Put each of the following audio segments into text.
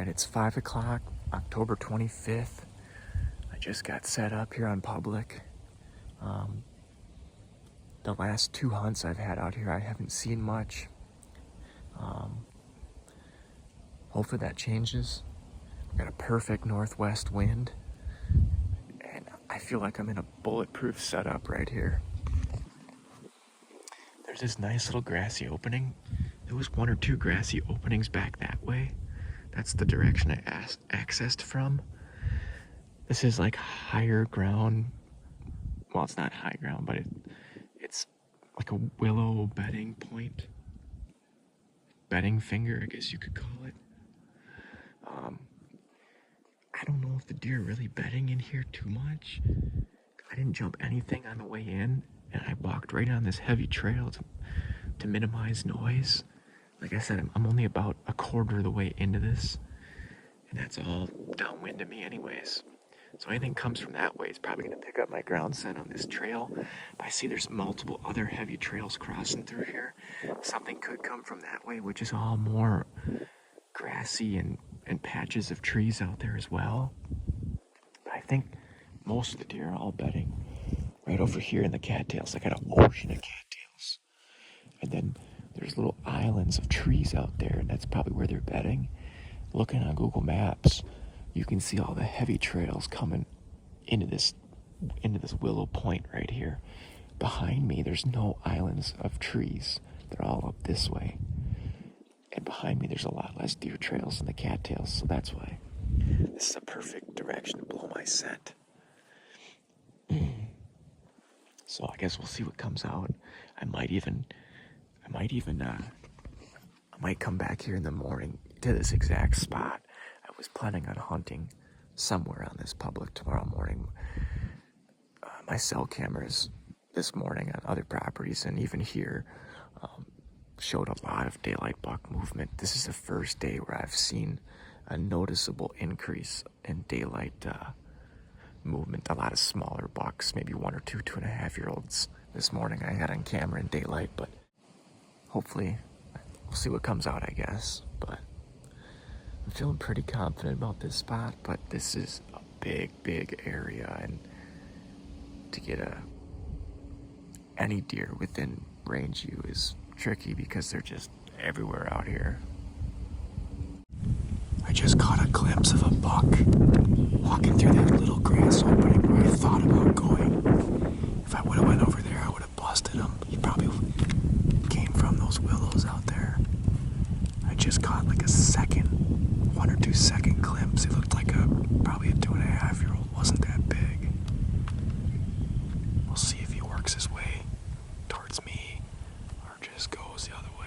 it's 5 o'clock, October 25th. I just got set up here on public. The last 2 hunts I've had out here, I haven't seen much. Hopefully that changes. We've got a perfect northwest wind, and I feel like I'm in a bulletproof setup right here. There's this nice little grassy opening. There was 1 or 2 grassy openings back that way. That's the direction I accessed from. This is like higher ground. Well, it's not high ground, but it's like a willow bedding point. Bedding finger, I guess you could call it. I don't know if the deer are really bedding in here too much. I didn't jump anything on the way in, and I walked right on this heavy trail to minimize noise. Like I said, I'm only about a quarter of the way into this, and that's all downwind of me anyways. So anything comes from that way is probably going to pick up my ground scent on this trail. But I see there's multiple other heavy trails crossing through here. Something could come from that way, which is all more grassy and patches of trees out there as well. But I think most of the deer are all bedding right over here in the cattails. I got an ocean of cattails. And then there's little islands of trees out there, and that's probably where they're bedding. Looking on Google Maps, you can see all the heavy trails coming into this willow point right here. Behind me, there's no islands of trees. They're all up this way. And behind me, there's a lot less deer trails in the cattails, so that's why. This is a perfect direction to blow my scent. So I guess we'll see what comes out. I might come back here in the morning to this exact spot. I was planning on hunting somewhere on this public tomorrow morning. My cell cameras this morning on other properties and even here showed a lot of daylight buck movement. This is the first day where I've seen a noticeable increase in daylight movement. A lot of smaller bucks, maybe 1 or 2 2.5-year-olds this morning I had on camera in daylight, but hopefully we'll see what comes out, I guess. But I'm feeling pretty confident about this spot, but this is a big area, and to get any deer within range you is tricky because they're just everywhere out here. I just caught a glimpse of a buck walking through that little grass opening where I thought about going. If I would have went over there, I would have busted him. He probably came from those willows out there. I just caught like a 1 or 2 second glimpse. It looked like probably a 2.5-year-old. Wasn't that big. We'll see if he works his way towards me or just goes the other way.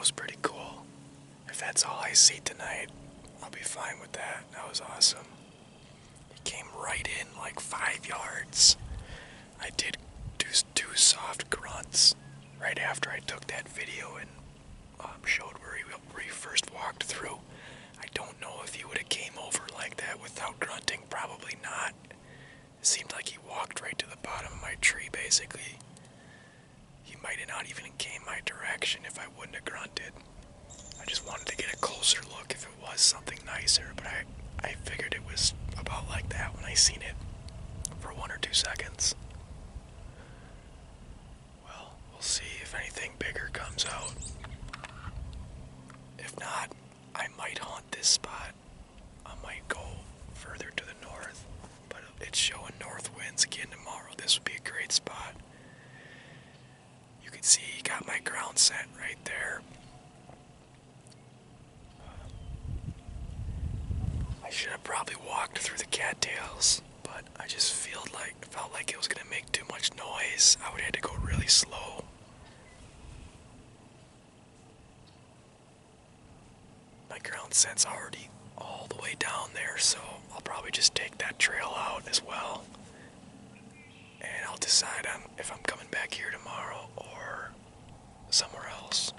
was pretty cool. If that's all I see tonight, I'll be fine with that. That was awesome. He came right in like 5 yards. I did do two soft grunts right after I took that video and showed where he first walked through. I don't know if he would have came over like that without grunting. Probably not. It seemed like he walked right to the bottom of my tree, basically. He might have not even came my direction if I wouldn't have grunted. I just wanted to get a closer look if it was something nicer, but I figured it was about like that when I seen it for 1 or 2 seconds. Well, we'll see if anything bigger comes out. If not, I might haunt this spot. I might go further to the north, but it's showing north winds again tomorrow. This would be a great spot. You can see he got my ground set right there. I should have probably walked through the cattails, but I just felt like it was gonna make too much noise. I would have to go really slow. My ground set's already all the way down there, so I'll probably just take that trail out as well. And I'll decide if I'm coming back here tomorrow or somewhere else.